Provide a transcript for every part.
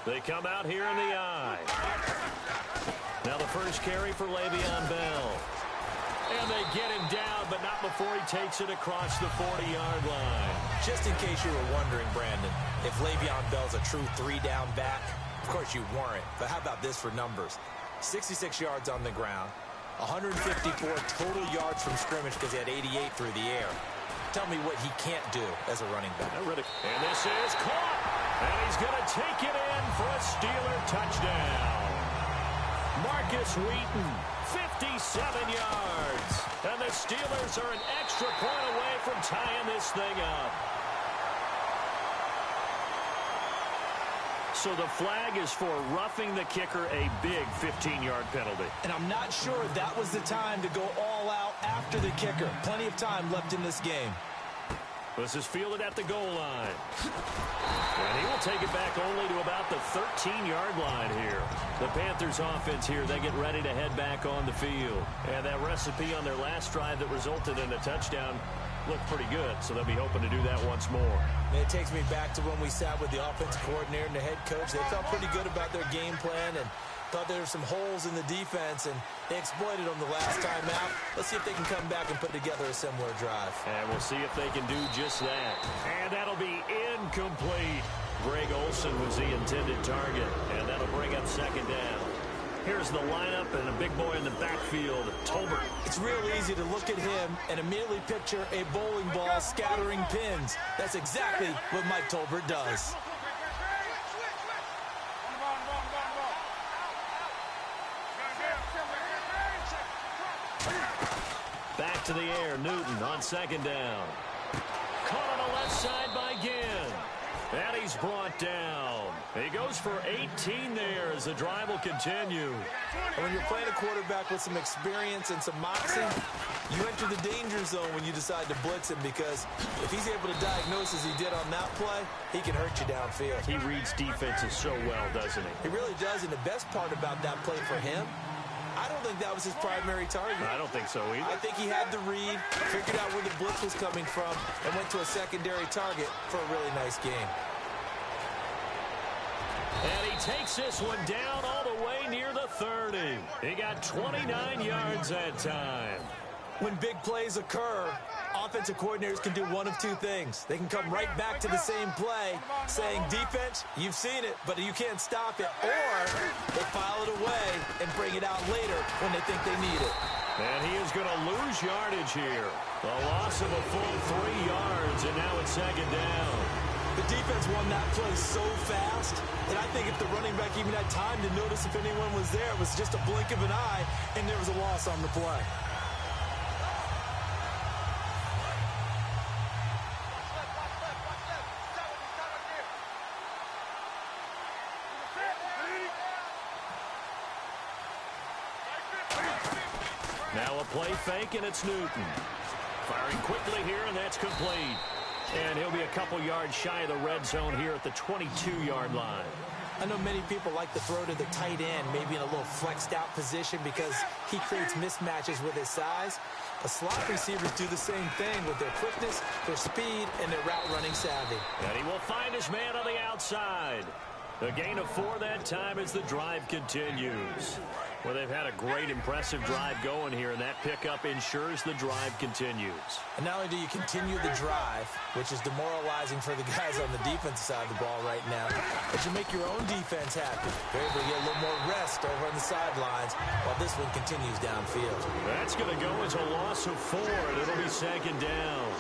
They come out here in the eye. Now the first carry for Le'Veon Bell. And they get him down, but not before he takes it across the 40-yard line. Just in case you were wondering, Brandon, if Le'Veon Bell's a true three-down back, of course you weren't. But how about this for numbers? 66 yards on the ground, 154 total yards from scrimmage because he had 88 through the air. Tell me what he can't do as a running back. And this is caught. And he's going to take it in for a Steeler touchdown. Marcus Wheaton, 57 yards. And the Steelers are an extra point away from tying this thing up. So the flag is for roughing the kicker, a big 15-yard penalty. And I'm not sure that was the time to go all out after the kicker. Plenty of time left in this game. This is fielded at the goal line. And he will take it back only to about the 13-yard line here. The Panthers offense here, they get ready to head back on the field. And that recipe on their last drive that resulted in a touchdown looked pretty good, so they'll be hoping to do that once more. And it takes me back to when we sat with the offensive coordinator and the head coach. They felt pretty good about their game plan and thought there were some holes in the defense, and they exploited them the last time out. Let's see if they can come back and put together a similar drive. And we'll see if they can do just that. And that'll be incomplete. Greg Olsen was the intended target, and that'll bring up second down. Here's the lineup and a big boy in the backfield, Tolbert. It's real easy to look at him and immediately picture a bowling ball scattering pins. That's exactly what Mike Tolbert does. Back to the air, Newton on second down. Caught on the left side by Ginn. And he's brought down. He goes for 18 there as the drive will continue. And when you're playing a quarterback with some experience and some moxie, you enter the danger zone when you decide to blitz him, because if he's able to diagnose as he did on that play, he can hurt you downfield. He reads defenses so well, doesn't he? He really does, and the best part about that play for him, I don't think that was his primary target. I don't think so either. I think he had the read, figured out where the blitz was coming from, and went to a secondary target for a really nice game. And he takes this one down all the way near the 30. He got 29 yards that time. When big plays occur, offensive coordinators can do one of two things. They can come right back to the same play, saying, defense, you've seen it, but you can't stop it. Or they file it away and bring it out later when they think they need it. And he is going to lose yardage here. The loss of a full 3 yards, and now it's second down. The defense won that play so fast, and I think if the running back even had time to notice if anyone was there, it was just a blink of an eye, and there was a loss on the play. Now a play fake, and it's Newton. Firing quickly here, and that's complete. And he'll be a couple yards shy of the red zone here at the 22-yard line. I know many people like to throw to the tight end, maybe in a little flexed out position because he creates mismatches with his size. But slot receivers do the same thing with their quickness, their speed, and their route running savvy. And he will find his man on the outside. The gain of 4 that time as the drive continues. Well, they've had a great, impressive drive going here, and that pickup ensures the drive continues. And not only do you continue the drive, which is demoralizing for the guys on the defensive side of the ball right now, but you make your own defense happy. They're able to get a little more rest over on the sidelines while this one continues downfield. That's going to go as a loss of 4, and it'll be second down.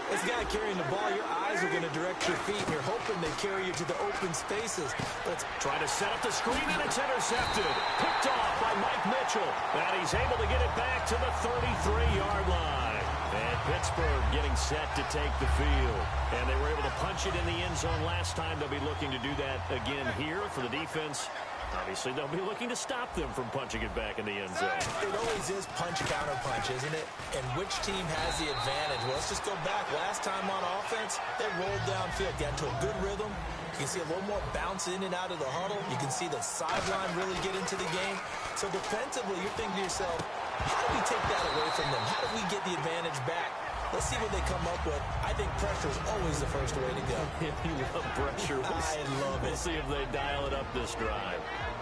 This guy carrying the ball, your eyes are going to direct your feet, and you're hoping they carry you to the open spaces. But try to set up the screen, and it's intercepted. Picked off by Mike Mitchell. And he's able to get it back to the 33-yard line. And Pittsburgh getting set to take the field. And they were able to punch it in the end zone last time. They'll be looking to do that again here for the defense. Obviously, they'll be looking to stop them from punching it back in the end zone. It always is punch-counter-punch, isn't it? And which team has the advantage? Well, let's just go back. Last time on offense, they rolled downfield, got into a good rhythm. You can see a little more bounce in and out of the huddle. You can see the sideline really get into the game. So defensively, you're thinking to yourself, how do we take that away from them? How do we get the advantage back? Let's see what they come up with. I think pressure is always the first way to go. You love pressure. I love it. We'll see if they dial it up this drive.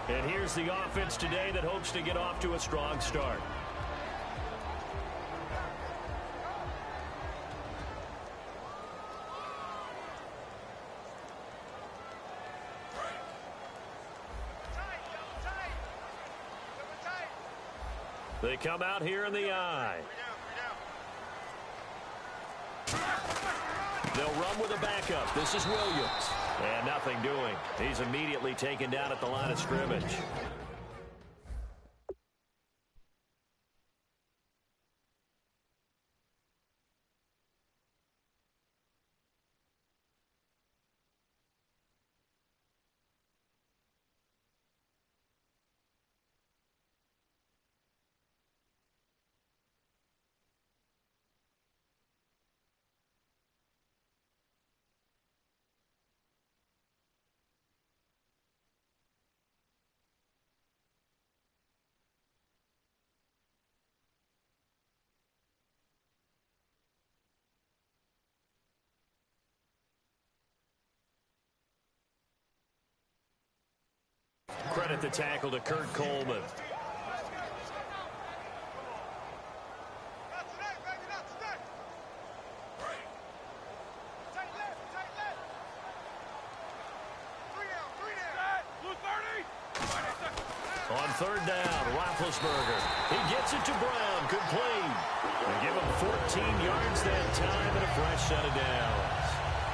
And here's the offense today that hopes to get off to a strong start. They come out here in the eye. They'll run with a backup. This is Williams. And nothing doing. He's immediately taken down at the line of scrimmage. Credit the tackle to Kurt Coleman. On third down, Roethlisberger. He gets it to Brown. Complete. They give him 14 yards that time and a fresh set of downs.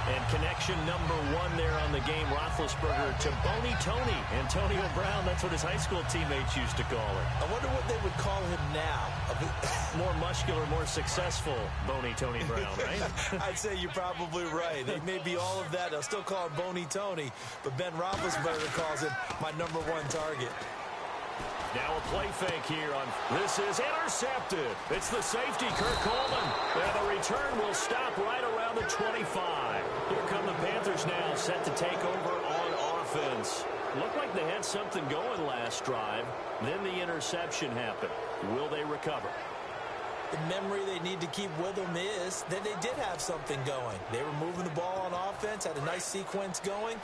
And connection number one there on the game, Roethlisberger to Boney Tony. Antonio Brown, that's what his high school teammates used to call it. I wonder what they would call him now. More muscular, more successful Boney Tony Brown, right? I'd say you're probably right. They may be all of that. They'll still call him Boney Tony, but Ben Roethlisberger calls him my number one target. Now a play fake here on this is intercepted. It's the safety, Kurt Coleman. And the return will stop right around the 25. Here come the Panthers now, set to take over on offense. Looked like they had something going last drive. Then the interception happened. Will they recover? The memory they need to keep with them is that they did have something going. They were moving the ball on offense, had a nice sequence going.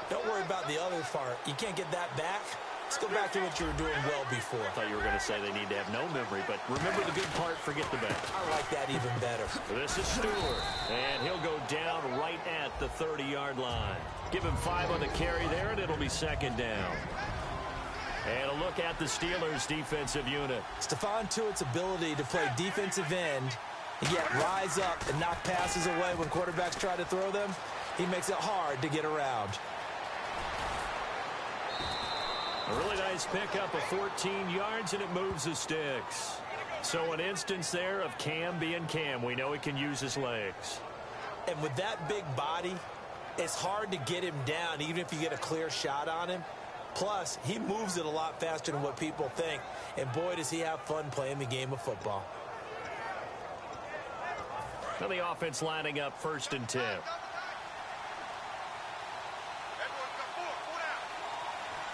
Don't worry about the other part. You can't get that back. Let's go back to what you were doing well before. I thought you were going to say they need to have no memory, but remember the good part, forget the bad. I like that even better. This is Stewart, and he'll go down right at the 30-yard line. Give him 5 on the carry there, and it'll be second down. And a look at the Steelers' defensive unit. Stephon Tuitt's ability to play defensive end and yet rise up and knock passes away when quarterbacks try to throw them, he makes it hard to get around. A really nice pickup of 14 yards, and it moves the sticks. So an instance there of Cam being Cam. We know he can use his legs. And with that big body, it's hard to get him down, even if you get a clear shot on him. Plus, he moves it a lot faster than what people think. And boy, does he have fun playing the game of football. Now the offense lining up 1st and 10.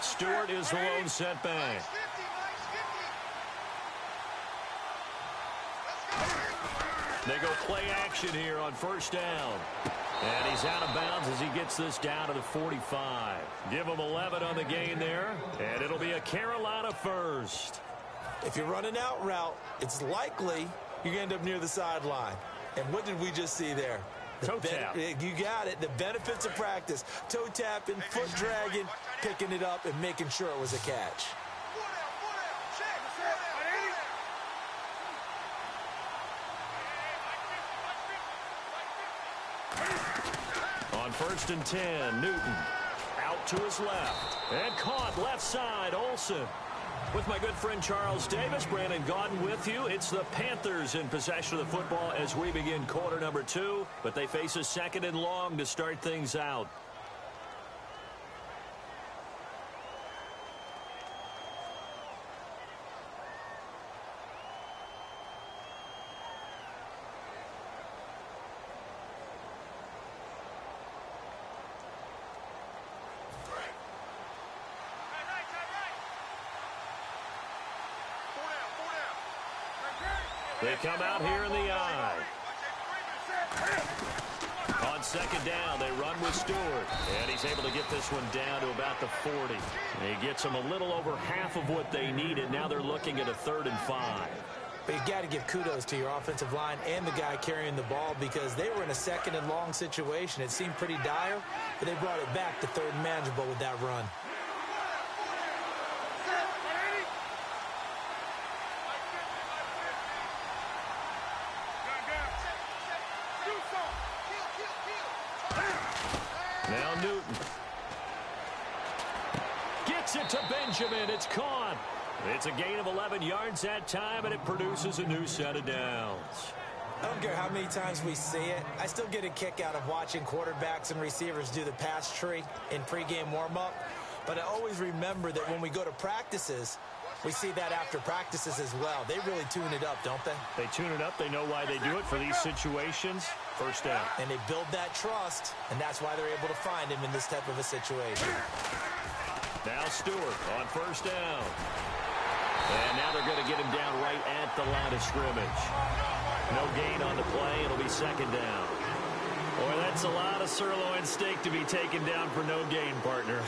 Stewart is the lone setback. They go play action here on 1st down. And he's out of bounds as he gets this down to the 45. Give him 11 on the gain there, and it'll be a Carolina first. If you're running out route, it's likely you're going to end up near the sideline. And what did we just see there? Toe tap. You got it. The benefits of practice. Toe tapping, foot dragging, picking it up, and making sure it was a catch. On 1st and 10, Newton out to his left. And caught left side, Olsen. With my good friend Charles Davis, Brandon Gaudin with you. It's the Panthers in possession of the football as we begin quarter number 2. But they face a 2nd and long to start things out. They come out here in the eye. On second down, they run with Stewart. And he's able to get this one down to about the 40. He gets them a little over half of what they needed. Now they're looking at a 3rd and 5. But you got to give kudos to your offensive line and the guy carrying the ball because they were in a 2nd and long situation. It seemed pretty dire, but they brought it back to 3rd and manageable with that run. Now Newton. Gets it to Benjamin. It's caught. It's a gain of 11 yards that time, and it produces a new set of downs. I don't care how many times we see it. I still get a kick out of watching quarterbacks and receivers do the pass tree in pregame warm-up. But I always remember that when we go to practices, we see that after practices as well. They really tune it up, don't they? They tune it up. They know why they do it for these situations. First down. And they build that trust, and that's why they're able to find him in this type of a situation. Now Stewart on first down. And now they're going to get him down right at the line of scrimmage. No gain on the play. It'll be second down. Boy, that's a lot of sirloin steak to be taken down for no gain, partner.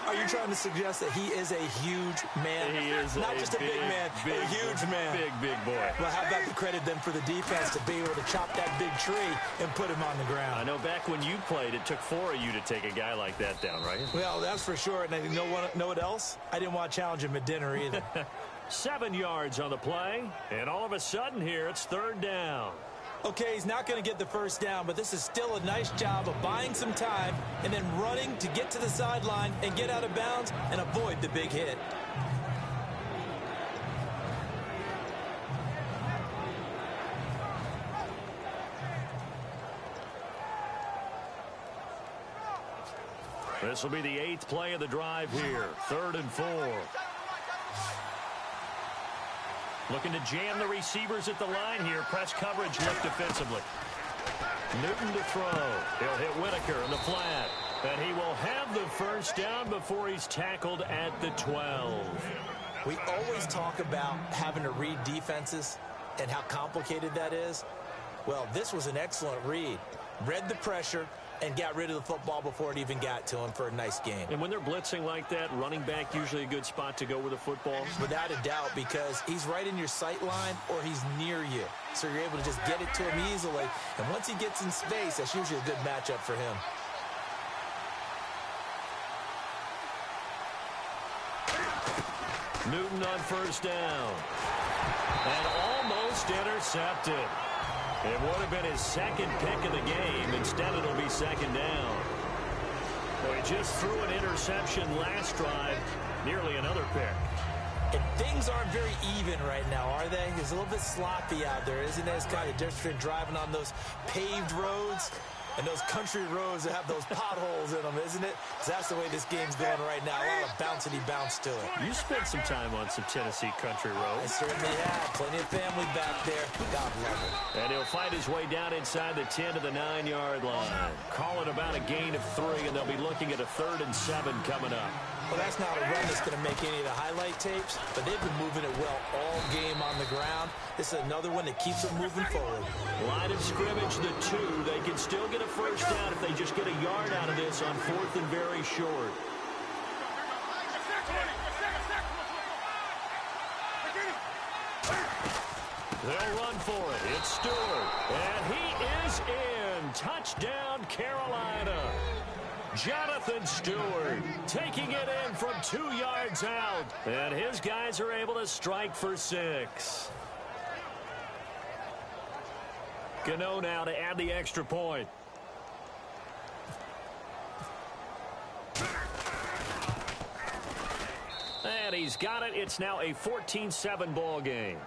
Are you trying to suggest that he is a huge man? He is not just a big man, a huge man. Big boy. Well, how about the credit then for the defense to be able to chop that big tree and put him on the ground? I know back when you played, it took 4 of you to take a guy like that down, right? Well, that's for sure. And you know what else? I didn't want to challenge him at dinner either. 7 yards on the play, and all of a sudden here, it's 3rd down. Okay, he's not going to get the first down, but this is still a nice job of buying some time and then running to get to the sideline and get out of bounds and avoid the big hit. This will be the 8th play of the drive here. 3rd and 4. Looking to jam the receivers at the line here. Press coverage look defensively. Newton to throw. He'll hit Whitaker in the flat. And he will have the first down before he's tackled at the 12. We always talk about having to read defenses and how complicated that is. Well, this was an excellent read. Read the pressure and got rid of the football before it even got to him for a nice game. And when they're blitzing like that, running back usually a good spot to go with a football? Without a doubt, because he's right in your sight line or he's near you. So you're able to just get it to him easily. And once he gets in space, that's usually a good matchup for him. Newton on first down. And almost intercepted. It would have been his 2nd pick of the game. Instead, it'll be 2nd down. Well, he just threw an interception last drive. Nearly another pick. And things aren't very even right now, are they? It's a little bit sloppy out there, isn't it? It's kind of different driving on those paved roads and those country roads that have those potholes in them, isn't it? So that's the way this game's going right now. A lot of bouncy bounce to it. You spent some time on some Tennessee country I roads. certainly have. Plenty of family back there. God love it. And he'll find his way down inside the 10 to the 9-yard line. Call it about a gain of 3, and they'll be looking at a 3rd and 7 coming up. Well, that's not a run that's going to make any of the highlight tapes, but they've been moving it well all game on the ground. This is another one that keeps them moving forward. Line of scrimmage, the 2. They can still get a first down if they just get a yard out of this on 4th and very short. They'll run for it. It's Stewart. And he is in. Touchdown, Carolina. Jonathan Stewart taking it in from 2 yards out. And his guys are able to strike for 6. Gano now to add the extra point. And he's got it. It's now a 14-7 ball game.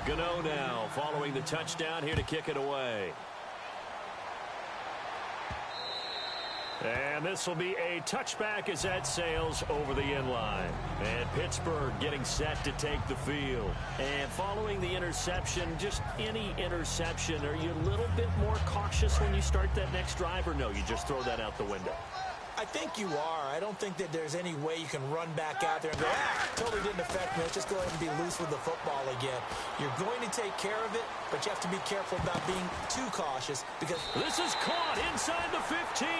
Gano now following the touchdown here to kick it away. And this will be a touchback as that sails over the inline. And Pittsburgh getting set to take the field. And following the interception, just any interception, are you a little bit more cautious when you start that next drive, or no, you just throw that out the window? I think you are. I don't think that there's any way you can run back out there and go, totally didn't affect me. Let's just go ahead and be loose with the football again. You're going to take care of it, but you have to be careful about being too cautious because this is caught inside the 15.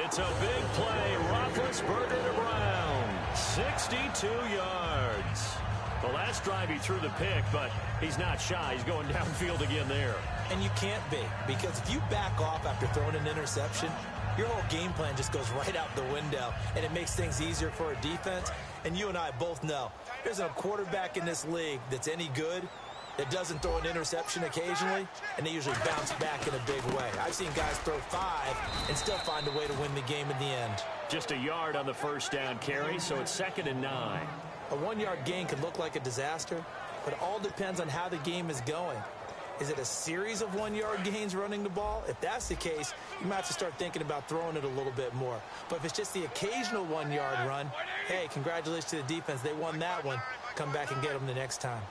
It's a big play. Roethlisberger to Brown. 62 yards. The last drive he threw the pick, but he's not shy. He's going downfield again there. And you can't be, because if you back off after throwing an interception, your whole game plan just goes right out the window, and it makes things easier for a defense. And you and I both know there's a quarterback in this league that's any good that doesn't throw an interception occasionally, and they usually bounce back in a big way. I've seen guys throw 5 and still find a way to win the game in the end. Just a yard on the first down carry, so it's 2nd and 9. A 1-yard gain could look like a disaster, but it all depends on how the game is going. Is it a series of 1-yard gains running the ball? If that's the case, you might have to start thinking about throwing it a little bit more. But if it's just the occasional 1-yard run, hey, congratulations to the defense. They won that one. Come back and get them the next time.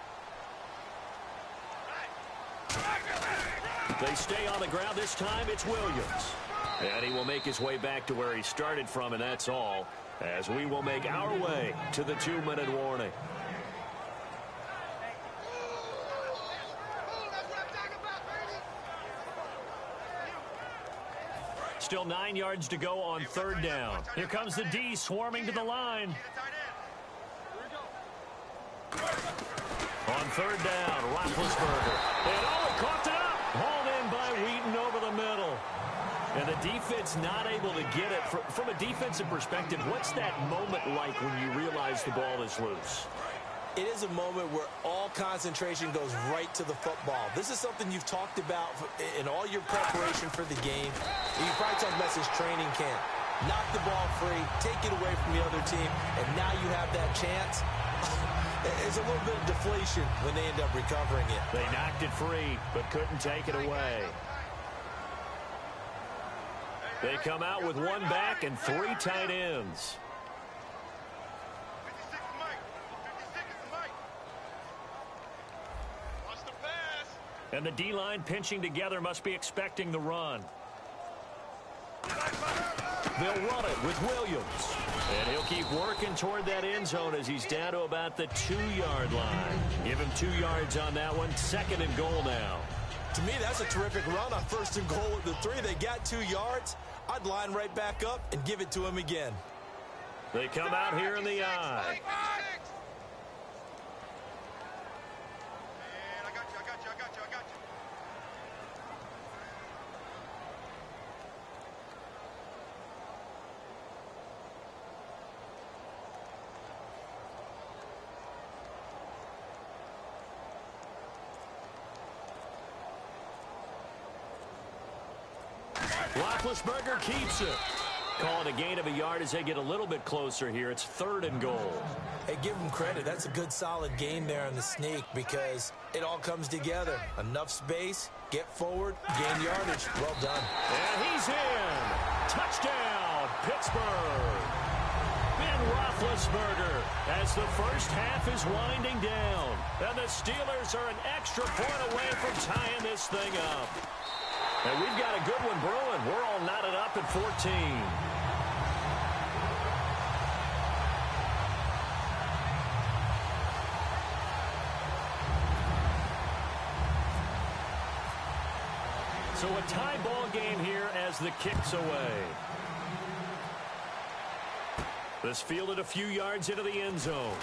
They stay on the ground this time. It's Williams. And he will make his way back to where he started from, and that's all, as we will make our way to the 2-minute warning. Still 9 yards to go on 3rd down. Here comes the D swarming to the line. On 3rd down, Roethlisberger. And he coughed it up. Hauled in by Wheaton over the middle. And the defense not able to get it. From a defensive perspective, what's that moment like when you realize the ball is loose? It is a moment where all concentration goes right to the football. This is something you've talked about in all your preparation for the game. You probably talked about since training camp. Knock the ball free, take it away from the other team, and now you have that chance. It's a little bit of deflation when they end up recovering it. They knocked it free, but couldn't take it away. They come out with 1 back and 3 tight ends. And the D-line pinching together must be expecting the run. They'll run it with Williams. And he'll keep working toward that end zone as he's down to about the 2-yard line. Give him 2 yards on that one. 2nd and goal now. To me, that's a terrific run on 1st and goal at the 3. They got 2 yards. I'd line right back up and give it to him again. They come out here in the I. Roethlisberger keeps it. Call it a gain of a yard as they get a little bit closer here. It's 3rd and goal. Hey, give them credit. That's a good, solid gain there in the sneak because it all comes together. Enough space, get forward, gain yardage. Well done. And he's in. Touchdown, Pittsburgh. Ben Roethlisberger as the first half is winding down. And the Steelers are an extra point away from tying this thing up. And we've got a good one brewing. We're all knotted up at 14. So a tie ball game here as the kick's away. This fielded a few yards into the end zone.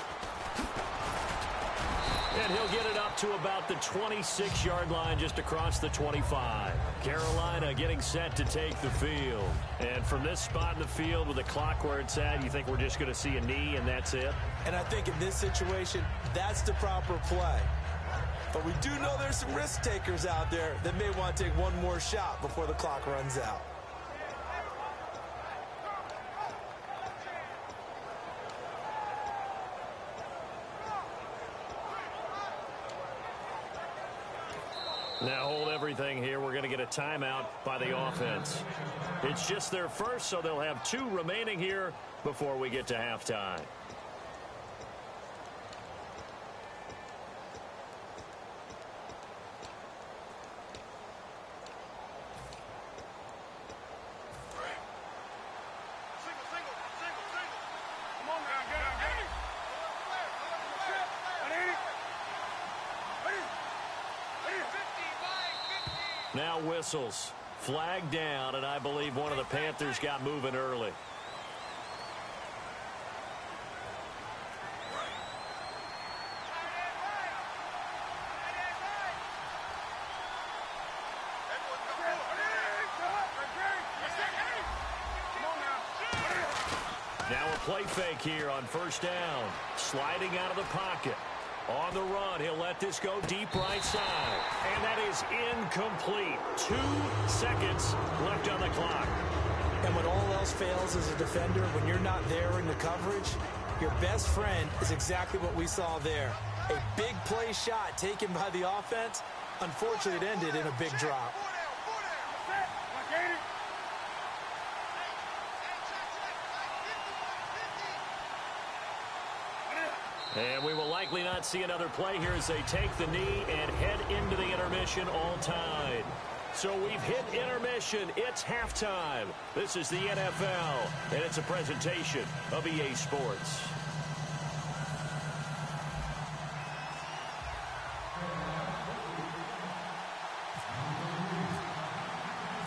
And he'll get it up to about the 26-yard line just across the 25. Carolina getting set to take the field. And from this spot in the field with the clock where it's at, you think we're just going to see a knee and that's it? And I think in this situation, that's the proper play. But we do know there's some risk takers out there that may want to take one more shot before the clock runs out. Now hold everything here. We're going to get a timeout by the offense. It's just their first, so they'll have 2 remaining here before we get to halftime. Now whistles. Flag down, and I believe one of the Panthers got moving early. Now a play fake here on first down. Sliding out of the pocket. On the run, he'll let this go deep right side. And that is incomplete. 2 seconds left on the clock. And when all else fails as a defender, when you're not there in the coverage, your best friend is exactly what we saw there. A big play shot taken by the offense. Unfortunately, it ended in a big drop. And we will likely not see another play here as they take the knee and head into the intermission all tied. So we've hit intermission. It's halftime. This is the NFL, and it's a presentation of EA Sports.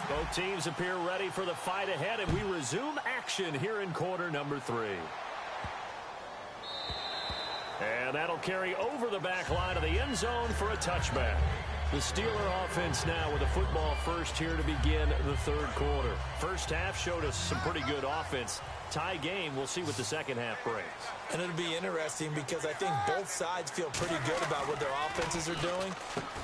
Both teams appear ready for the fight ahead, and we resume action here in quarter number 3. And that'll carry over the back line of the end zone for a touchback. The Steeler offense now with a football first here to begin the third quarter. First half showed us some pretty good offense. Tie game, we'll see what the second half brings. And it'll be interesting because I think both sides feel pretty good about what their offenses are doing.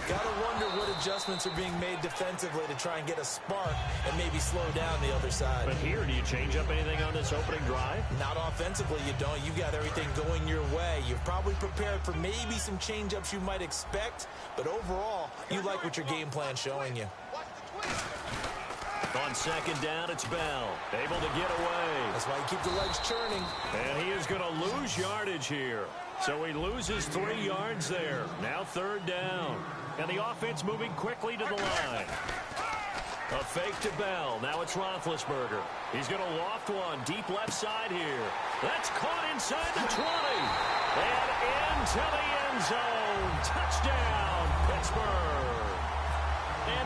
Got to wonder what adjustments are being made defensively to try and get a spark and maybe slow down the other side. But here, do you change up anything on this opening drive? Not offensively, you don't. You got everything going your way. You've probably prepared for maybe some change-ups you might expect, but overall, you like what your game plan's showing you. On second down, it's Bell. Able to get away. That's why you keep the legs churning. And he is going to lose yardage here. So he loses 3 yards there. Now third down. And the offense moving quickly to the line. A fake to Bell. Now it's Roethlisberger. He's going to loft one deep left side here. That's caught inside the 20. And into the end zone. Touchdown, Pittsburgh.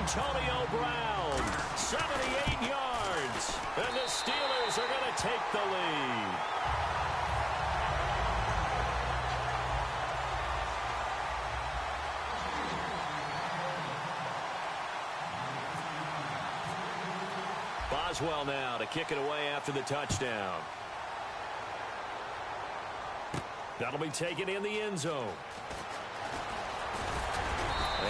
Antonio Brown, 78 yards. And the Steelers are going to take the lead. Boswell now to kick it away after the touchdown. That'll be taken in the end zone.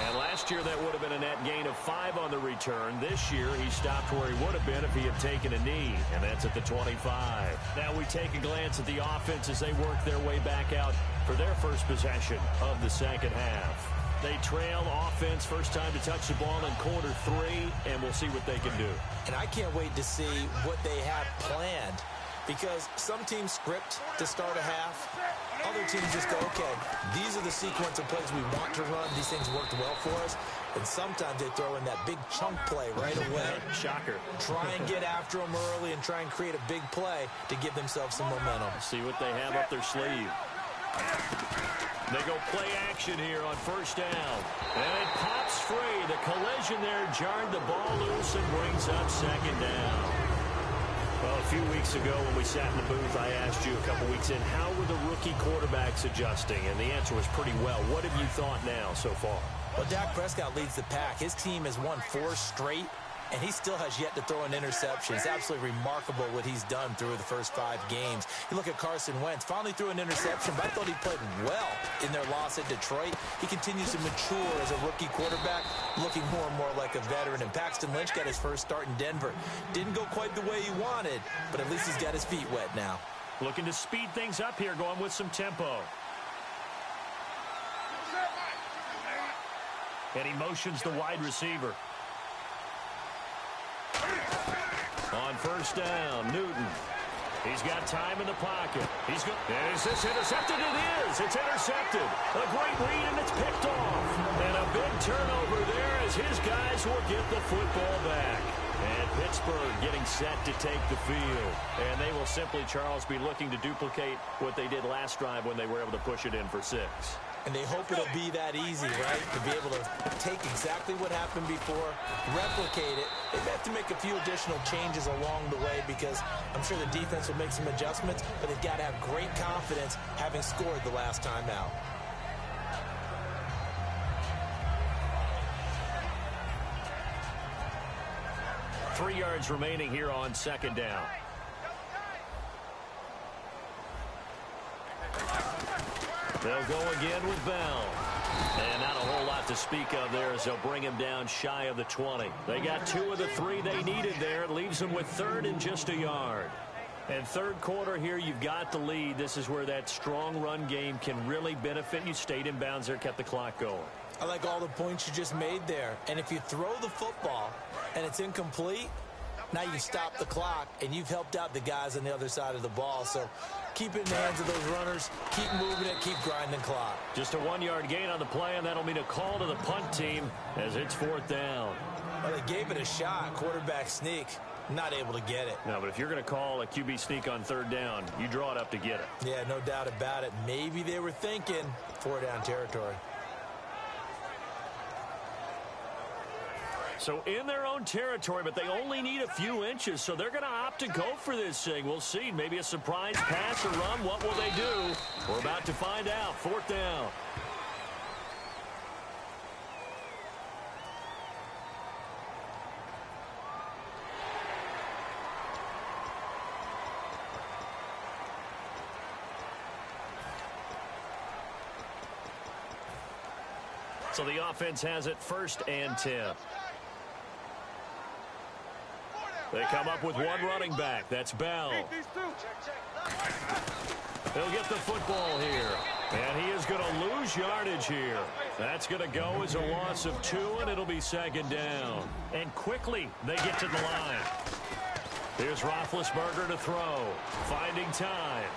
And last year that would have been a net gain of 5 on the return. This year he stopped where he would have been if he had taken a knee, and that's at the 25. Now we take a glance at the offense as they work their way back out for their first possession of the second half. They trail offense first time to touch the ball in quarter 3, and we'll see what they can do. And I can't wait to see what they have planned, because some teams script to start a half. Other teams just go, okay, these are the sequence of plays we want to run. These things worked well for us. And sometimes they throw in that big chunk play right away. Shocker. Try and get after them early and try and create a big play to give themselves some momentum. See what they have up their sleeve. They go play action here on first down. And it pops free. The collision there jarred the ball loose and brings up second down. Well, a few weeks ago when we sat in the booth, I asked you a couple weeks in, how were the rookie quarterbacks adjusting? And the answer was pretty well. What have you thought now so far? Well, Dak Prescott leads the pack. His team has won 4 straight, and he still has yet to throw an interception. It's absolutely remarkable what he's done through the first 5 games. You look at Carson Wentz, finally threw an interception, but I thought he played well in their loss at Detroit. He continues to mature as a rookie quarterback, looking more and more like a veteran. And Paxton Lynch got his first start in Denver. Didn't go quite the way he wanted, but at least he's got his feet wet now. Looking to speed things up here, going with some tempo. And he motions the wide receiver. On first down, Newton. He's got time in the pocket. He's good. Is this intercepted? It is. It's intercepted. A great read, and it's picked off. And a big turnover there as his guys will get the football back. And Pittsburgh getting set to take the field. And they will simply, Charles, be looking to duplicate what they did last drive when they were able to push it in for 6. And they hope it'll be that easy, right? To be able to take exactly what happened before, replicate it. They have to make a few additional changes along the way because I'm sure the defense will make some adjustments, but they've got to have great confidence having scored the last time out. Three yards remaining here on second down. They'll go again with Bell. And not a whole lot to speak of there as they'll bring him down shy of the 20. They got 2 of the 3 they needed there. It leaves them with third and just a yard. And third quarter here, you've got the lead. This is where that strong run game can really benefit you. Stayed in bounds there, kept the clock going. I like all the points you just made there. And if you throw the football and it's incomplete, now you stop the clock, and you've helped out the guys on the other side of the ball. So keep it in the hands of those runners. Keep moving it. Keep grinding clock. Just a 1-yard gain on the play, and that'll mean a call to the punt team as it's fourth down. Well, they gave it a shot. Quarterback sneak. Not able to get it. No, but if you're going to call a QB sneak on third down, you draw it up to get it. Yeah, no doubt about it. Maybe they were thinking 4-down territory. So in their own territory, but they only need a few inches, so they're going to opt to go for this thing. We'll see. Maybe a surprise pass or run. What will they do? We're about to find out. Fourth down. So the offense has it first and 10. They come up with one running back. That's Bell. He'll get the football here. And he is going to lose yardage here. That's going to go as a loss of 2, and it'll be second down. And quickly, they get to the line. Here's Roethlisberger to throw. Finding time.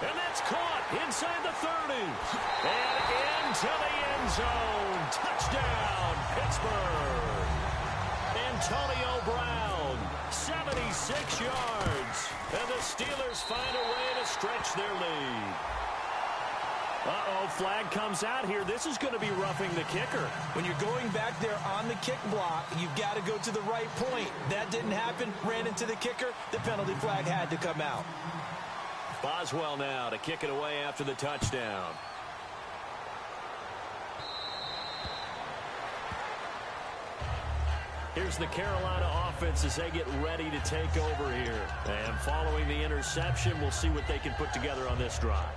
And that's caught inside the 30. And into the end zone. Touchdown, Pittsburgh. Antonio Brown, 76 yards. And the Steelers find a way to stretch their lead. Uh-oh, flag comes out here. This is going to be roughing the kicker. When you're going back there on the kick block, you've got to go to the right point. That didn't happen. Ran into the kicker. The penalty flag had to come out. Boswell now to kick it away after the touchdown. Here's the Carolina offense as they get ready to take over here. And following the interception, we'll see what they can put together on this drive.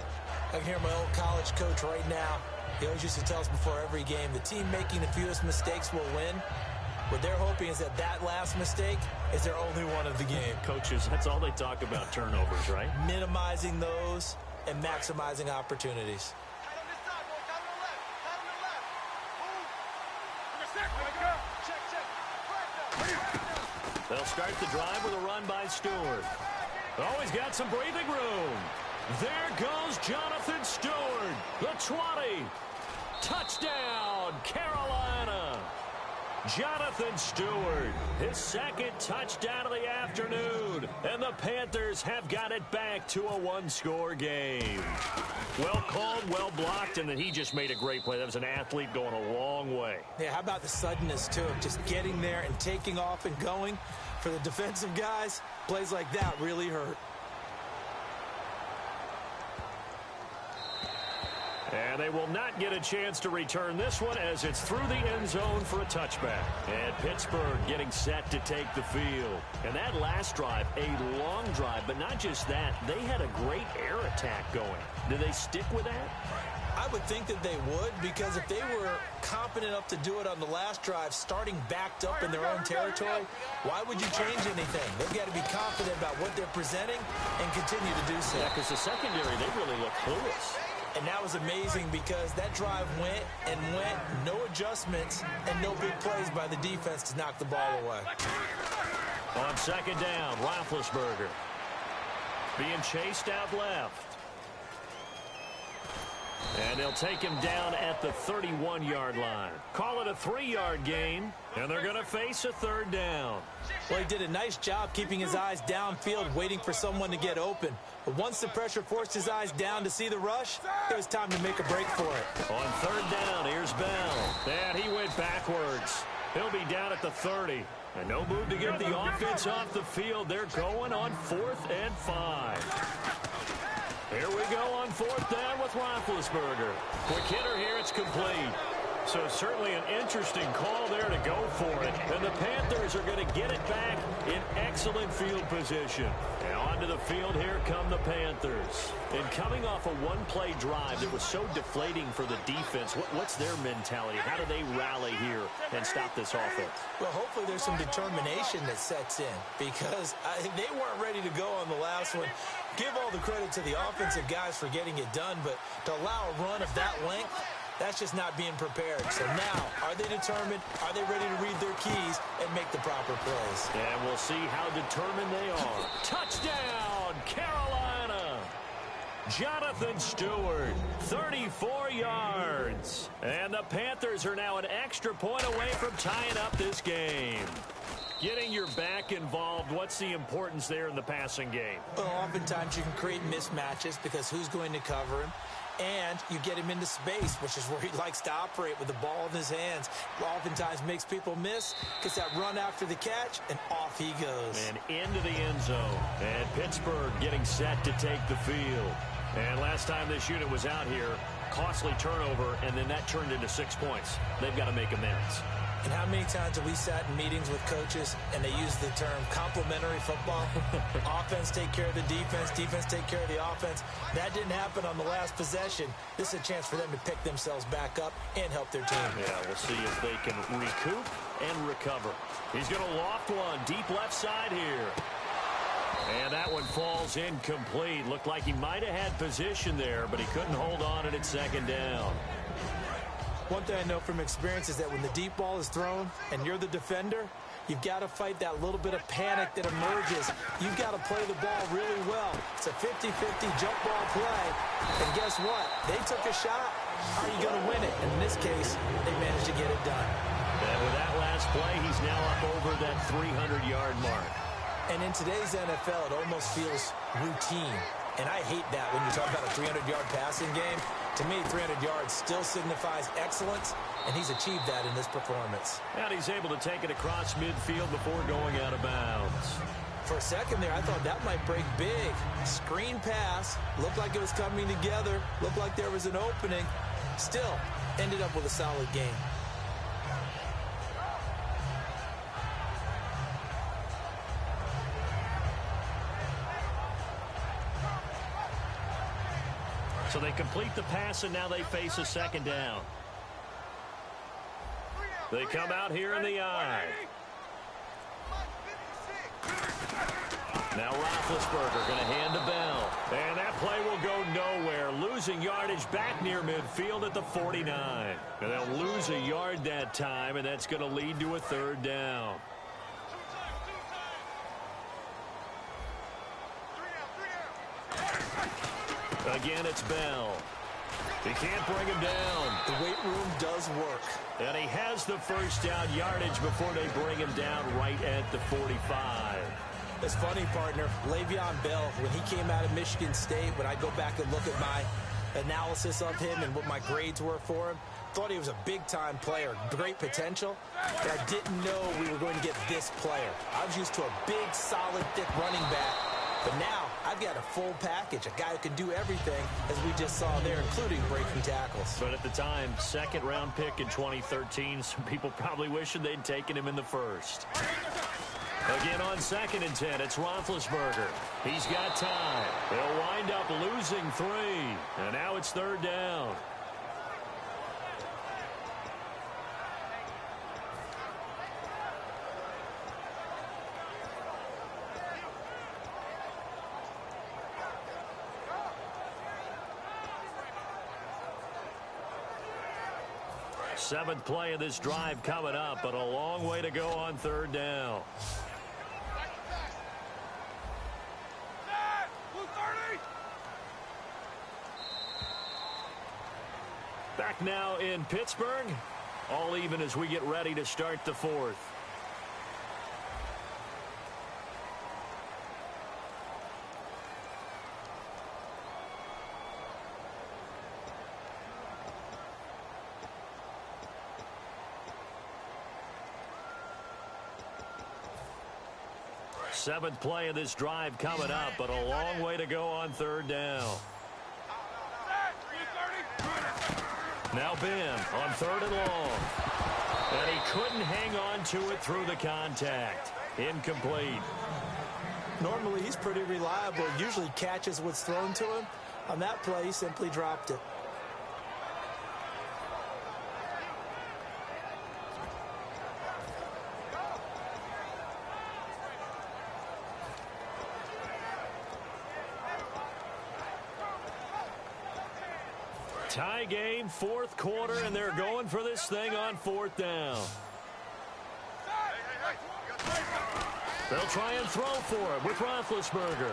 I can hear my old college coach right now. He always used to tell us before every game, the team making the fewest mistakes will win. What they're hoping is that that last mistake is their only one of the game. Coaches, that's all they talk about, turnovers, right? Minimizing those and maximizing opportunities. They'll start the drive with a run by Stewart. Oh, he's got some breathing room. There goes Jonathan Stewart. The 20. Touchdown, Carolina. Jonathan Stewart, his second touchdown of the afternoon. And the Panthers have got it back to a one-score game. Well called, well blocked, and then he just made a great play. That was an athlete going a long way. Yeah, how about the suddenness, too? Just getting there and taking off and going. For the defensive guys, plays like that really hurt. And they will not get a chance to return this one as it's through the end zone for a touchback. And Pittsburgh getting set to take the field. And that last drive, a long drive, but not just that. They had a great air attack going. Do they stick with that? I would think that they would, because if they were competent enough to do it on the last drive, starting backed up in their own territory, why would you change anything? They've got to be confident about what they're presenting and continue to do so. Yeah, because the secondary, they really look clueless. And that was amazing because that drive went and went, no adjustments, and no big plays by the defense to knock the ball away. On second down, Roethlisberger being chased out left. And they'll take him down at the 31-yard line. Call it a 3-yard gain, and they're going to face a third down. Well, he did a nice job keeping his eyes downfield, waiting for someone to get open. But once the pressure forced his eyes down to see the rush, it was time to make a break for it. On third down, here's Bell. And he went backwards. He'll be down at the 30. And no move to get the offense off the field. They're going on 4th and 5. Here we go on 4th down with Roethlisberger. Quick hitter here, it's complete. So certainly an interesting call there to go for it. And the Panthers are going to get it back in excellent field position. And onto the field, here come the Panthers. And coming off a one-play drive that was so deflating for the defense, what's their mentality? How do they rally here and stop this offense? Well, hopefully there's some determination that sets in because they weren't ready to go on the last one. Give all the credit to the offensive guys for getting it done, but to allow a run of that length, that's just not being prepared. So now, are they determined? Are they ready to read their keys and make the proper plays? And we'll see how determined they are. Touchdown, Carolina! Jonathan Stewart, 34 yards. And the Panthers are now an extra point away from tying up this game. Getting your back involved, what's the importance there in the passing game? Well, oftentimes you can create mismatches because who's going to cover him? And you get him into space, which is where he likes to operate with the ball in his hands. Oftentimes makes people miss, gets that run after the catch, and off he goes. And into the end zone. And Pittsburgh getting set to take the field. And last time this unit was out here, costly turnover, and then that turned into 6 points. They've got to make amends. And how many times have we sat in meetings with coaches and they use the term complementary football? Offense take care of the defense, defense take care of the offense. That didn't happen on the last possession. This is a chance for them to pick themselves back up and help their team. Yeah, we'll see if they can recoup and recover. He's going to loft one deep left side here. And that one falls incomplete. Looked like he might have had position there, but he couldn't hold on at second down. One thing I know from experience is that when the deep ball is thrown and you're the defender, you've got to fight that little bit of panic that emerges. You've got to play the ball really well. It's a 50-50 jump ball play. And guess what? They took a shot. Are you going to win it? And in this case, they managed to get it done. And with that last play, he's now up over that 300-yard mark. And in today's NFL, it almost feels routine. And I hate that when you talk about a 300-yard passing game. To me, 300 yards still signifies excellence, and he's achieved that in this performance. And he's able to take it across midfield before going out of bounds. For a second there, I thought that might break big. Screen pass, looked like it was coming together, looked like there was an opening. Still, ended up with a solid game. So they complete the pass, and now they face a second down. They come out here in the eye. Now Roethlisberger going to hand to Bell. And that play will go nowhere. Losing yardage back near midfield at the 49. And they'll lose a yard that time, and that's going to lead to a third down. Again, it's Bell. He can't bring him down. The weight room does work. And he has the first down yardage before they bring him down right at the 45. It's funny, partner. Le'Veon Bell, when he came out of Michigan State, when I go back and look at my analysis of him and what my grades were for him, thought he was a big-time player, great potential, but I didn't know we were going to get this player. I was used to a big, solid, thick running back. But now, I've got a full package, a guy who can do everything, as we just saw there, including breaking tackles. But at the time, second-round pick in 2013, some people probably wishing they'd taken him in the first. Again on 2nd and 10, it's Roethlisberger. He's got time. They'll wind up losing 3. And now it's third down. Seventh play of this drive coming up, but a long way to go on third down. Back now in Pittsburgh. All even as we get ready to start the fourth. Seventh play of this drive coming up, but a long way to go on third down. Now Ben on third and long. And he couldn't hang on to it through the contact. Incomplete. Normally he's pretty reliable. Usually catches what's thrown to him. On that play, he simply dropped it. Tie game, fourth quarter, and they're going for this thing on fourth down. They'll try and throw for it with Roethlisberger.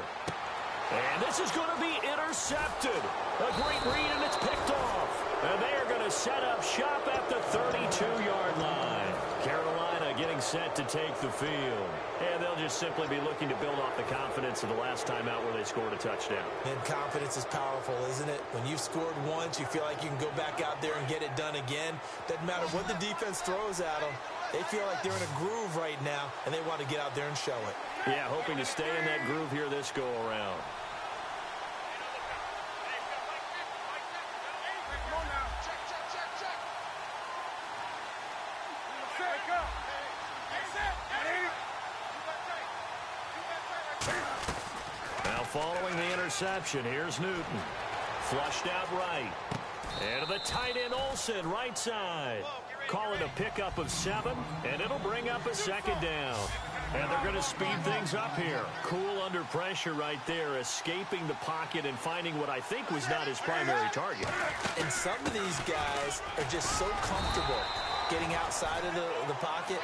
And this is going to be intercepted. A great read, and it's picked off. And they are going to set up shop at the 32-yard line. Carolina getting set to take the field. And they'll just simply be looking to build off the confidence of the last time out where they scored a touchdown. And confidence is powerful, isn't it? When you've scored once, you feel like you can go back out there and get it done again. Doesn't matter what the defense throws at them. They feel like they're in a groove right now, and they want to get out there and show it. Yeah, hoping to stay in that groove here this go-around. Now following the interception, here's Newton. Flushed out right. And to the tight end Olsen, right side. Call it a pickup of 7, and it'll bring up a second down. And they're going to speed things up here. Cool under pressure right there, escaping the pocket and finding what I think was not his primary target. And some of these guys are just so comfortable getting outside of the pocket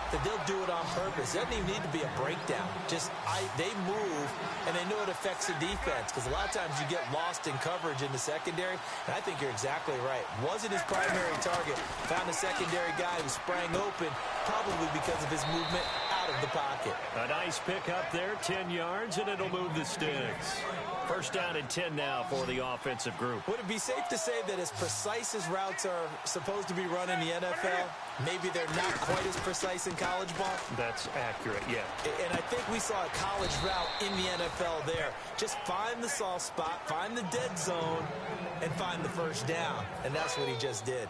that they'll do it on purpose. It doesn't even need to be a breakdown. They move, and they know it affects the defense, because a lot of times you get lost in coverage in the secondary, and I think you're exactly right. Wasn't his primary target. Found a secondary guy who sprang open, probably because of his movement out of the pocket. A nice pick up there, 10 yards, and it'll move the sticks. First down and 10 now for the offensive group. Would it be safe to say that as precise as routes are supposed to be run in the NFL, maybe they're not quite as precise in college ball? That's accurate, yeah. And I think we saw a college route in the NFL there. Just find the soft spot, find the dead zone, and find the first down. And that's what he just did.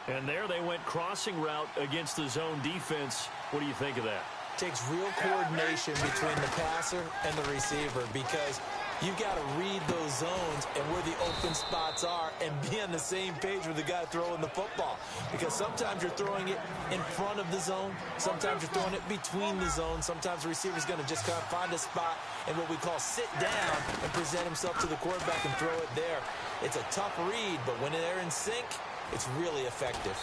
And there they went crossing route against the zone defense. What do you think of that? Takes real coordination between the passer and the receiver, because you've got to read those zones and where the open spots are and be on the same page with the guy throwing the football. Because sometimes you're throwing it in front of the zone. Sometimes you're throwing it between the zones. Sometimes the receiver's going to just kind of find a spot and what we call sit down and present himself to the quarterback and throw it there. It's a tough read, but when they're in sync, it's really effective.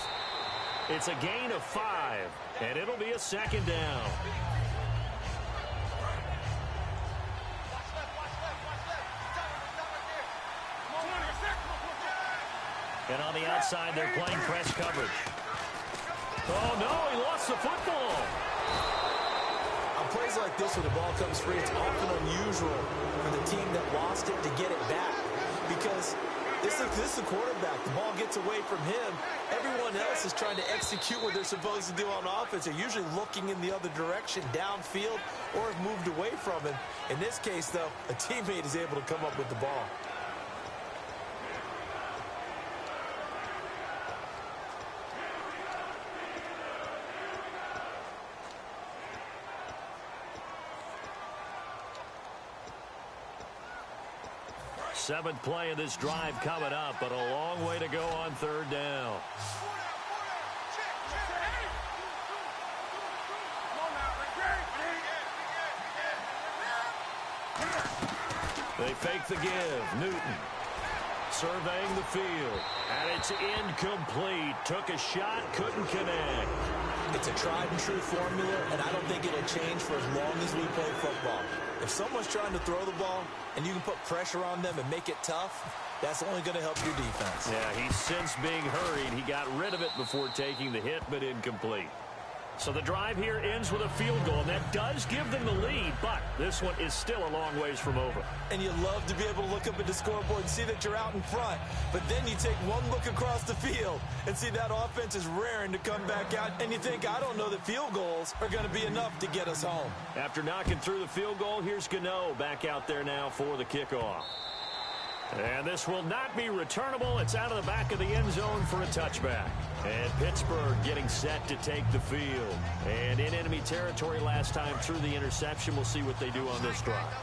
It's a gain of 5, and it'll be a second down. And on the outside, they're playing press coverage. Oh, no, he lost the football. On plays like this, when the ball comes free, it's often unusual for the team that lost it to get it back. Because this is the quarterback. The ball gets away from him. Everyone else is trying to execute what they're supposed to do on offense. They're usually looking in the other direction, downfield, or have moved away from him. In this case, though, a teammate is able to come up with the ball. Seventh play of this drive coming up, but a long way to go on third down. They fake the give. Newton surveying the field. And it's incomplete. Took a shot, couldn't connect. It's a tried-and-true formula, and I don't think it'll change for as long as we play football. If someone's trying to throw the ball and you can put pressure on them and make it tough, that's only going to help your defense. Yeah, he's since being hurried. He got rid of it before taking the hit, but incomplete. So the drive here ends with a field goal, and that does give them the lead, but this one is still a long ways from over. And you love to be able to look up at the scoreboard and see that you're out in front, but then you take one look across the field and see that offense is raring to come back out, and you think, I don't know that field goals are going to be enough to get us home. After knocking through the field goal, here's Gano back out there now for the kickoff. And this will not be returnable. It's out of the back of the end zone for a touchback. And Pittsburgh getting set to take the field. And in enemy territory last time through the interception. We'll see what they do on this drive.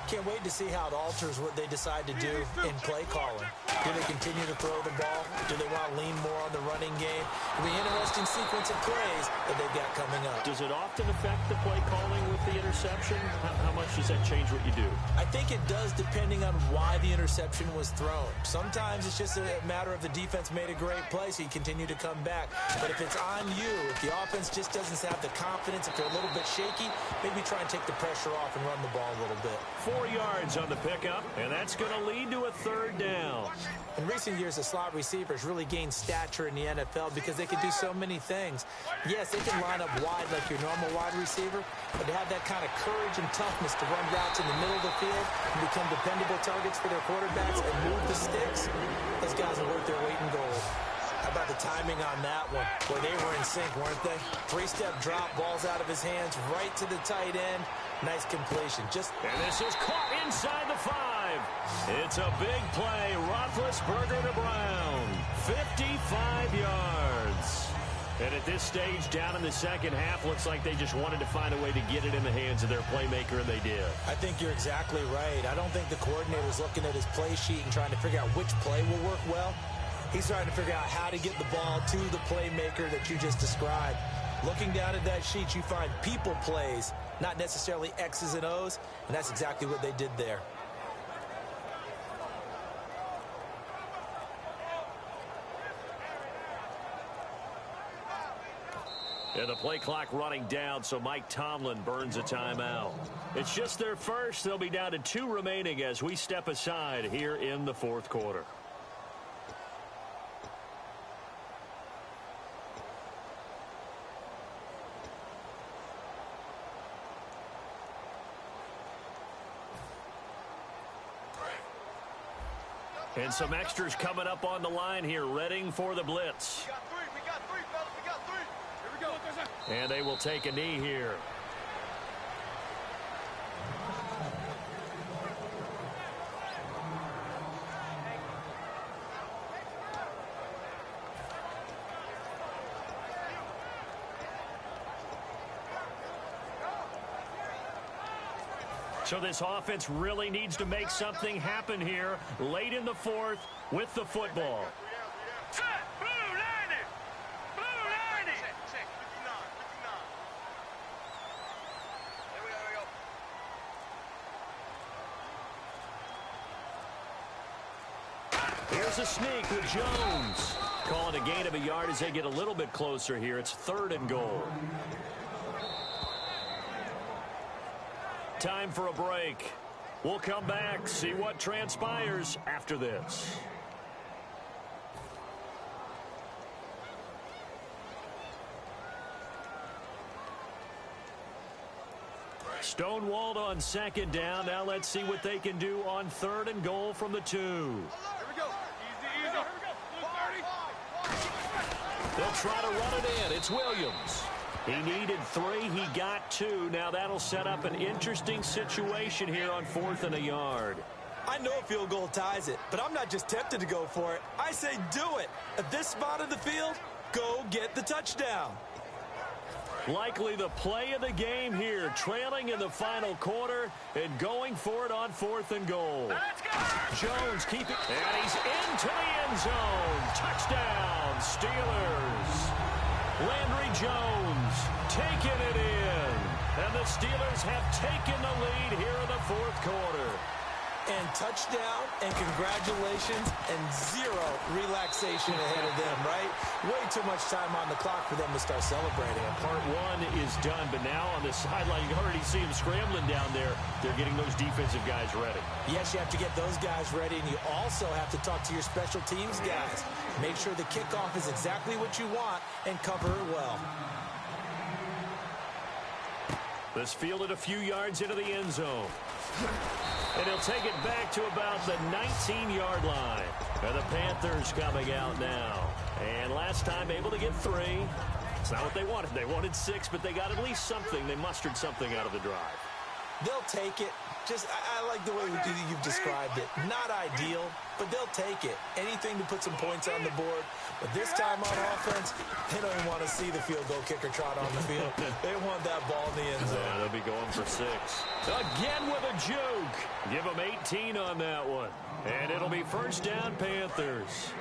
Can't wait to see how it alters what they decide to do in play calling. Do they continue to throw the ball? Do they want to lean more on the running game? It'll be an interesting sequence of plays that they've got coming up. Does it often affect the play calling with the interception? How much does that change what you do? I think it does depending on why the interception was thrown. Sometimes it's just a matter of the defense made a great play, so you continue to come back. But if it's on you, if the offense just doesn't have the confidence, if they're a little bit shaky, maybe try and take the pressure off and run the ball a little bit. 4 yards on the pickup, and that's going to lead to a third down. In recent years, the slot receivers really gained stature in the NFL because they can do so many things. Yes, they can line up wide like your normal wide receiver, but to have that kind of courage and toughness to run routes in the middle of the field and become dependable targets for their quarterbacks and move the sticks, those guys are worth their weight in gold. How about the timing on that one? Boy, they were in sync, weren't they? Three-step drop, balls out of his hands, right to the tight end. Nice completion. And this is caught inside the 5. It's a big play. Roethlisberger to Brown. 55 yards. And at this stage, down in the second half, looks like they just wanted to find a way to get it in the hands of their playmaker, and they did. I think you're exactly right. I don't think the coordinator's looking at his play sheet and trying to figure out which play will work well. He's trying to figure out how to get the ball to the playmaker that you just described. Looking down at that sheet, you find people plays, not necessarily X's and O's, and that's exactly what they did there. And the play clock running down, so Mike Tomlin burns a timeout. It's just their first. They'll be down to 2 remaining as we step aside here in the fourth quarter. And some extras coming up on the line here, readying for the blitz. We got three, fellas. We got 3. Here we go. And they will take a knee here. So this offense really needs to make something happen here late in the fourth with the football. Set, blue 90. Blue 90. Check, 59. There we go. Here's a sneak with Jones. Calling a gain of a yard as they get a little bit closer here. It's 3rd and goal. Time for a break. We'll come back, see what transpires after this. Stonewalled on 2nd down. Now let's see what they can do on 3rd and goal from the 2. Here we go. Easy. Here we go. They'll try to run it in. It's Williams. He needed 3. He got 2. Now that'll set up an interesting situation here on 4th and a yard. I know a field goal ties it, but I'm not just tempted to go for it. I say do it. At this spot of the field, go get the touchdown. Likely the play of the game here, trailing in the final quarter and going for it on 4th and goal. Let's go. Jones keep it, and he's into the end zone. Touchdown, Steelers. Landry Jones taking it in. And the Steelers have taken the lead here in the fourth quarter. And touchdown, and congratulations, and zero relaxation ahead of them, right? Way too much time on the clock for them to start celebrating. Part one is done, but now on the sideline, you can already see them scrambling down there. They're getting those defensive guys ready. Yes, you have to get those guys ready, and you also have to talk to your special teams guys. Make sure the kickoff is exactly what you want and cover it well. This fielded a few yards into the end zone. And he'll take it back to about the 19-yard line. And the Panthers coming out now. And last time able to get 3. It's not what they wanted. They wanted 6, but they got at least something. They mustered something out of the drive. They'll take it. Just, I like the way you've described it. Not ideal, but they'll take it. Anything to put some points on the board. But this time on offense, they don't even want to see the field goal kicker trot on the field. They want that ball in the end zone. Yeah, they'll be going for 6. Again with a juke. Give them 18 on that one. And it'll be first down, Panthers.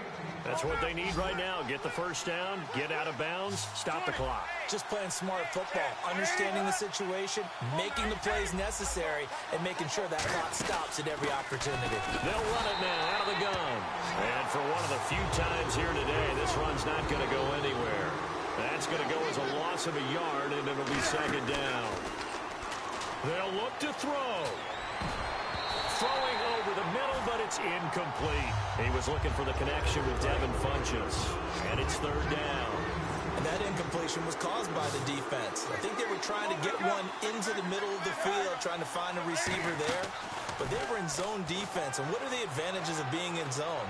That's what they need right now. Get the first down, get out of bounds, stop the clock. Just playing smart football, understanding the situation, making the plays necessary, and making sure that clock stops at every opportunity. They'll run it now out of the gun. And for one of the few times here today, this run's not going to go anywhere. That's going to go as a loss of a yard, and it'll be second down. They'll look to throw. Throwing over the middle, but it's incomplete. He was looking for the connection with Devin Funchess. And it's third down. And that incompletion was caused by the defense. I think they were trying to get one into the middle of the field, trying to find a receiver there. But they were in zone defense. And what are the advantages of being in zone?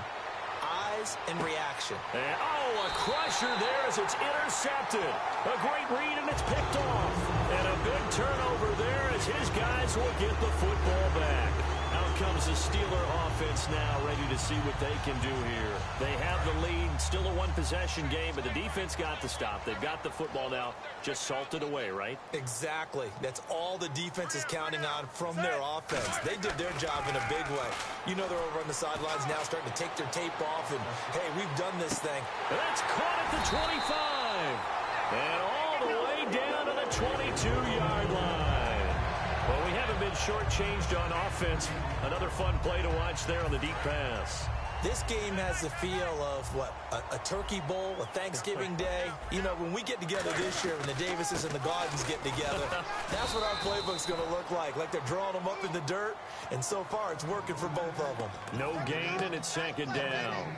Eyes and reaction. And, a crusher there as it's intercepted. A great read, and it's picked off. And a big turnover there as his guys will get the football back. Out comes the Steeler offense now, ready to see what they can do here. They have the lead, still a one-possession game, but the defense got the stop. They've got the football now, just salted away, right? Exactly. That's all the defense is counting on from their offense. They did their job in a big way. You know they're over on the sidelines now, starting to take their tape off, and, hey, we've done this thing. That's caught at the 25. And all the way down to the 22-yard line. Well, we haven't been shortchanged on offense. Another fun play to watch there on the deep pass. This game has the feel of, what, a turkey bowl, a Thanksgiving day. You know, when we get together this year, when the Davises and the Gardens get together, that's what our playbook's going to look like they're drawing them up in the dirt, and so far it's working for both of them. No gain, and it's second down.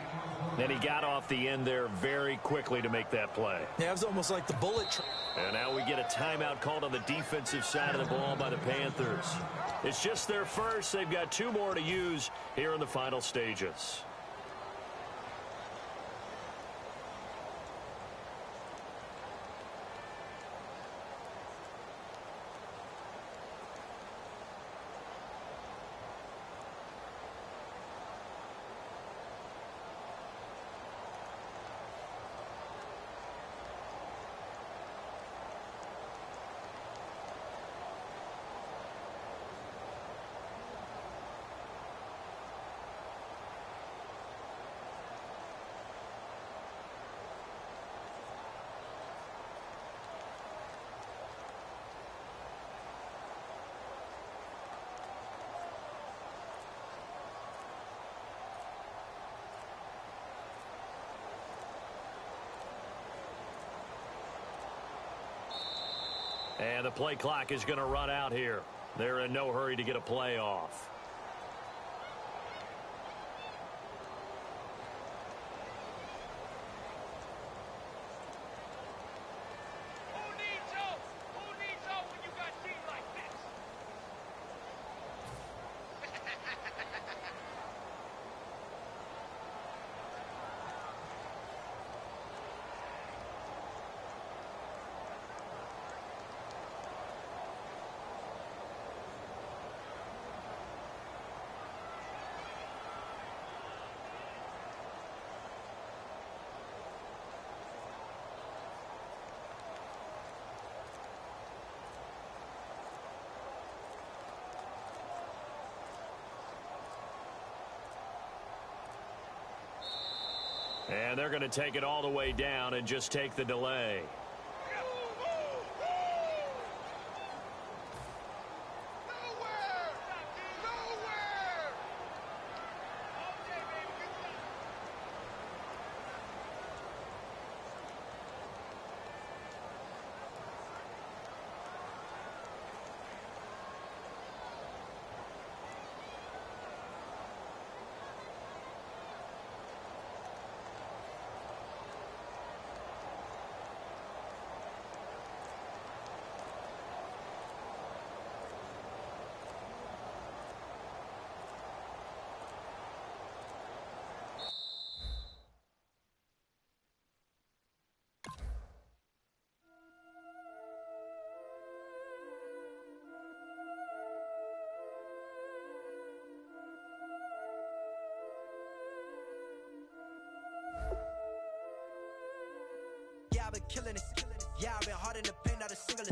And he got off the end there very quickly to make that play. Yeah, it was almost like the bullet. And now we get a timeout called on the defensive side of the ball by the Panthers. It's just their first. They've got 2 more to use here in the final stages. And the play clock is going to run out here. They're in no hurry to get a play off. And they're going to take it all the way down and just take the delay. Yeah, I've been killing it. Yeah, I've been hard in the paint, not a single.